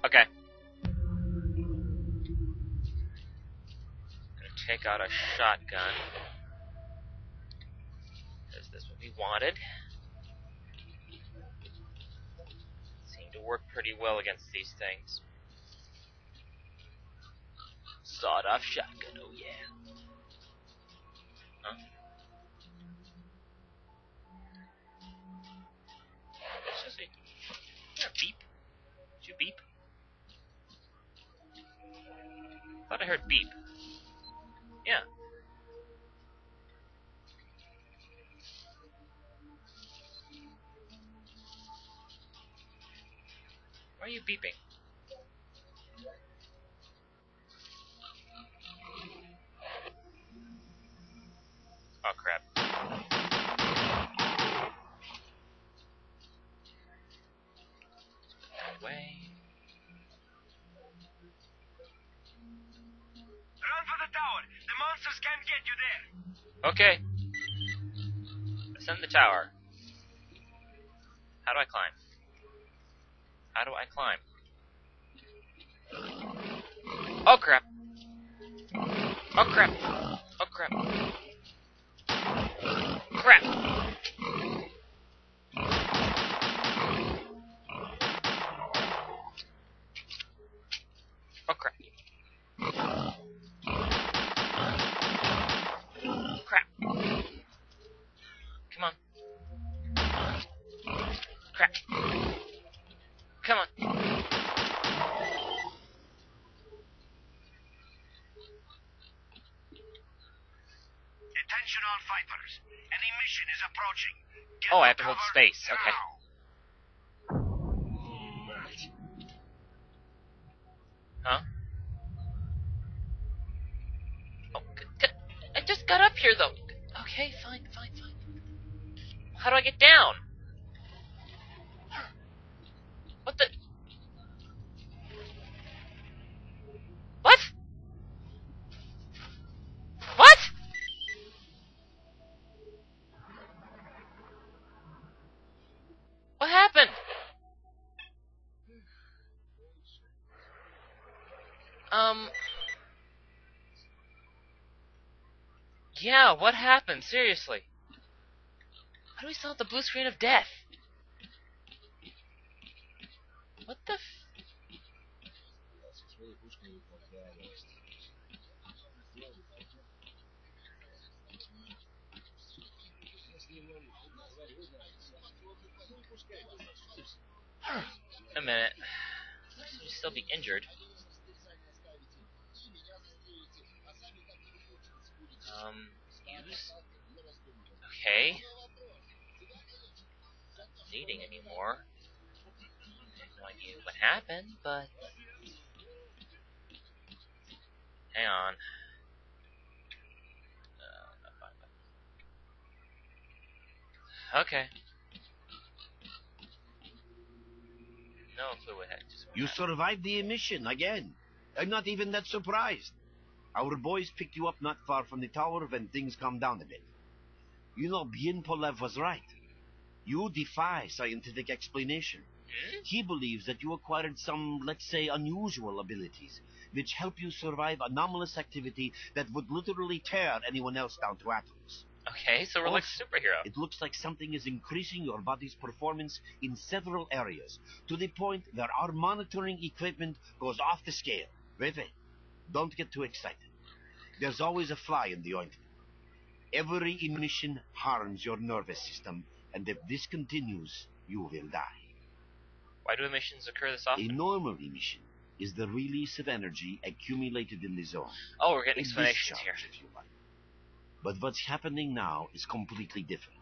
Okay. Gonna take out a shotgun. Is this what we wanted? Seemed to work pretty well against these things. Sawed-off shotgun, oh yeah. Huh? Let's just see. Yeah, beep. Did you beep? Thought I heard beep. Yeah. Why are you beeping? Oh crap. Away. Run for the tower. The monsters can't get you there. Okay. Ascend the tower. How do I climb? How do I climb? Oh crap. Oh crap. Oh crap. Crap. Oh crap. Crap. Come on. Crap. Come on. Attention all fighters. An emission is approaching. Get Oh, I have the to hold cover space. now. Okay. Huh? Oh, I just got up here, though. Okay, fine. How do I get down? What the? What? What? What happened? Yeah, what happened? Seriously. How do we solve the blue screen of death? What the A minute. You should still be injured. Use? Okay. Not bleeding anymore. I have no idea what happened, but... Hang on. Okay. No clue what happened. You survived the emission again. I'm not even that surprised. Our boys picked you up not far from the tower when things calmed down a bit. You know, Bien Polev was right. You defy scientific explanation. He believes that you acquired some, let's say, unusual abilities, which help you survive anomalous activity that would literally tear anyone else down to atoms. Okay, so we're like superheroes. It looks like something is increasing your body's performance in several areas, to the point that our monitoring equipment goes off the scale. Wait. Don't get too excited. There's always a fly in the ointment. Every emission harms your nervous system, and if this continues, you will die. Why do emissions occur this A often? normal emission is the release of energy accumulated in the zone. Oh, we're getting A explanations here. discharge, if you like. But what's happening now is completely different.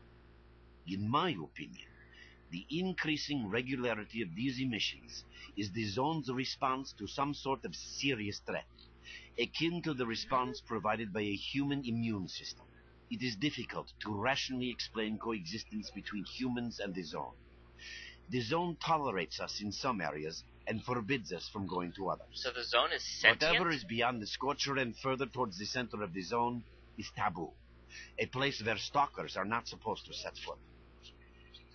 In my opinion, the increasing regularity of these emissions is the zone's response to some sort of serious threat, akin to the response provided by a human immune system. It is difficult to rationally explain coexistence between humans and the zone. The zone tolerates us in some areas and forbids us from going to others. So the zone is sentient? Whatever is beyond the scorcher and further towards the center of the zone is taboo, a place where stalkers are not supposed to set foot.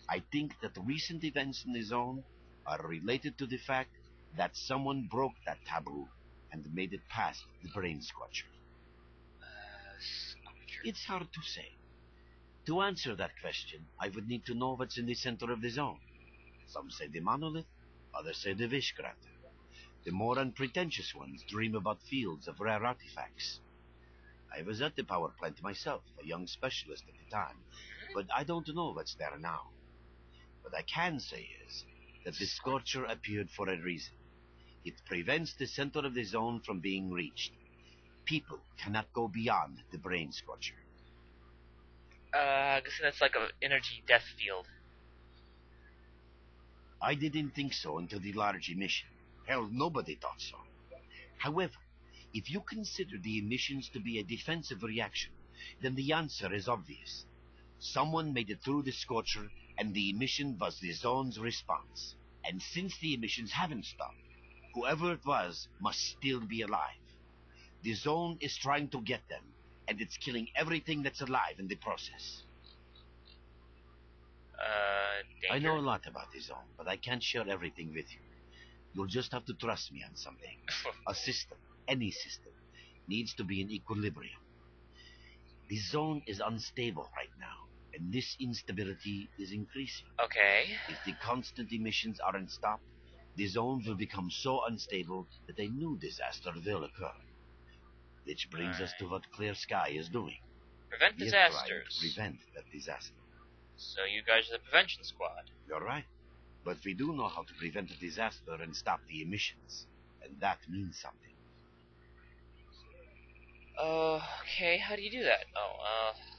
I think that recent events in the zone are related to the fact that someone broke that taboo and made it past the brain scorcher. It's hard to say. To answer that question, I would need to know what's in the center of the zone. Some say the monolith, others say the wish granter. The more unpretentious ones dream about fields of rare artifacts. I was at the power plant myself, a young specialist at the time, but I don't know what's there now. What I can say is that the Scorcher appeared for a reason. It prevents the center of the zone from being reached. People cannot go beyond the brain Scorcher. I guess that's like an energy death field. I didn't think so until the large emission. Hell, nobody thought so. However, if you consider the emissions to be a defensive reaction, then the answer is obvious. Someone made it through the Scorcher, and the emission was the zone's response. And since the emissions haven't stopped, whoever it was must still be alive. The zone is trying to get them, and it's killing everything that's alive in the process. Danger? I know a lot about the zone, but I can't share everything with you. You'll just have to trust me on something. A system, any system, needs to be in equilibrium. The zone is unstable right now, and this instability is increasing. Okay. If the constant emissions aren't stopped, the zone will become so unstable that a new disaster will occur. Which brings us to what S.T.A.L.K.E.R is doing. Prevent We're trying disasters. to prevent that disaster. So you guys are the prevention squad. You're right. But we do know how to prevent a disaster and stop the emissions. And that means something. Okay, how do you do that?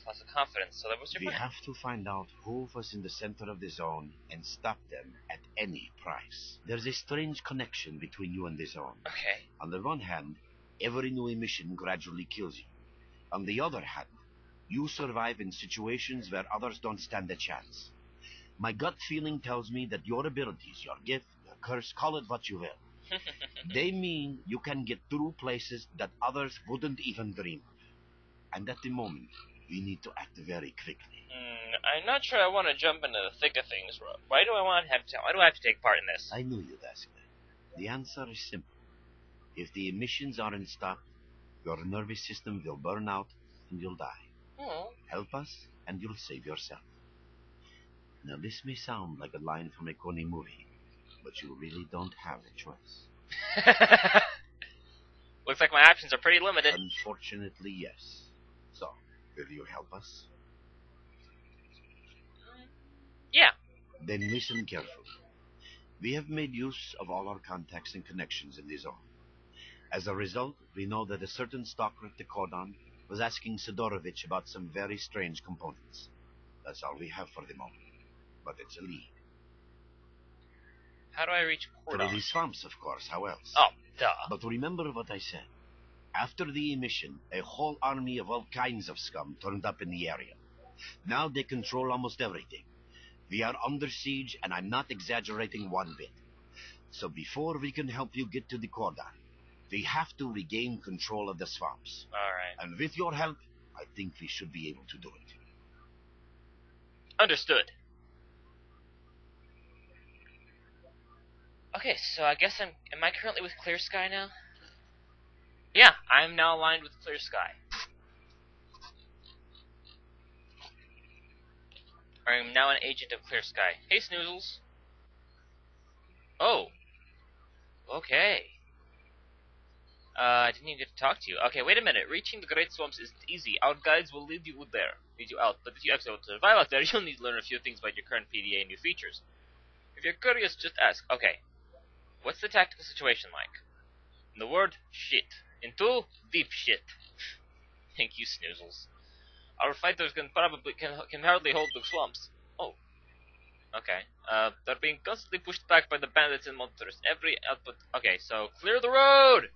Lots of confidence. So that was your We plan. have to find out who was in the center of the zone and stop them at any price. There's a strange connection between you and the zone. Okay. On the one hand, every new emission gradually kills you. On the other hand, you survive in situations where others don't stand a chance. My gut feeling tells me that your abilities, your gift, your curse, call it what you will, they mean you can get through places that others wouldn't even dream of. And at the moment, we need to act very quickly. I'm not sure I want to jump into the thick of things. Why do I have to take part in this? I knew you'd ask that. The answer is simple. If the emissions aren't stopped, your nervous system will burn out and you'll die. Oh. Help us and you'll save yourself. Now this may sound like a line from a corny movie, but you really don't have a choice. Looks like my options are pretty limited. Unfortunately, yes. So, will you help us? Yeah. Then listen carefully. We have made use of all our contacts and connections in the zone. As a result, we know that a certain stalker at the cordon was asking Sidorovich about some very strange components. That's all we have for the moment. But it's a lead. How do I reach Cordon? Through the swamps, of course. How else? Oh, duh. But remember what I said. After the emission, a whole army of all kinds of scum turned up in the area. Now they control almost everything. We are under siege, and I'm not exaggerating one bit. So before we can help you get to the cordon, we have to regain control of the swamps. Alright. And with your help, I think we should be able to do it. Understood. Okay, so I guess am I currently with Clear Sky now? Yeah, I'm now aligned with Clear Sky. I'm now an agent of Clear Sky. Hey, Snoozles. Oh. Okay. I didn't even get to talk to you. Okay, wait a minute. Reaching the Great Swamps isn't easy. Our guides will lead you there. Lead you out. But if you actually want to survive out there, you'll need to learn a few things about your current PDA and new features. If you're curious, just ask. Okay. What's the tactical situation like? In the word, shit. In two, deep shit. Thank you, Snoozles. Our fighters can hardly hold the swamps. Oh. Okay. They're being constantly pushed back by the bandits and monsters. Every output... Okay, so clear the road!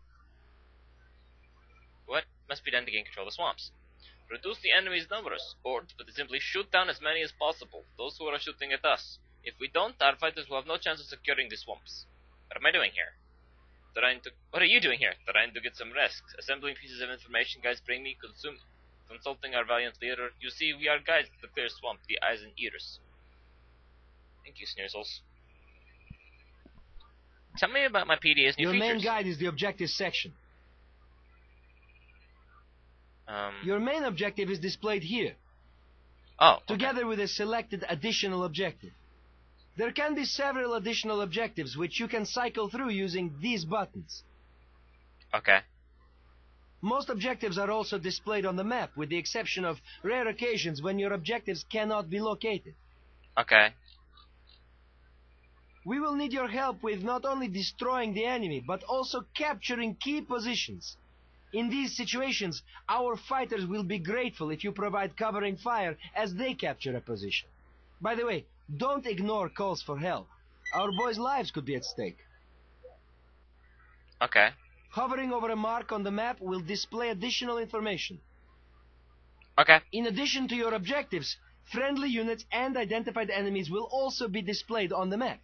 What must be done to gain control of the swamps? Reduce the enemy's numbers, or to simply shoot down as many as possible, those who are shooting at us. If we don't, our fighters will have no chance of securing the swamps. What am I doing here? What are you doing here? Trying to get some rest. Assembling pieces of information guides bring me, consulting our valiant leader. You see, we are guides to the clear swamp, the eyes and ears. Thank you, Snoozles. Tell me about my PDA's new Your main features. guide is the objective section. Um, Your main objective is displayed here, oh, okay. together with a selected additional objective. There can be several additional objectives which you can cycle through using these buttons. Okay. Most objectives are also displayed on the map, with the exception of rare occasions when your objectives cannot be located. Okay. We will need your help with not only destroying the enemy, but also capturing key positions. In these situations, our fighters will be grateful if you provide covering fire as they capture a position. By the way, don't ignore calls for help. Our boys' lives could be at stake. Okay. Hovering over a mark on the map will display additional information. Okay. In addition to your objectives, friendly units and identified enemies will also be displayed on the map.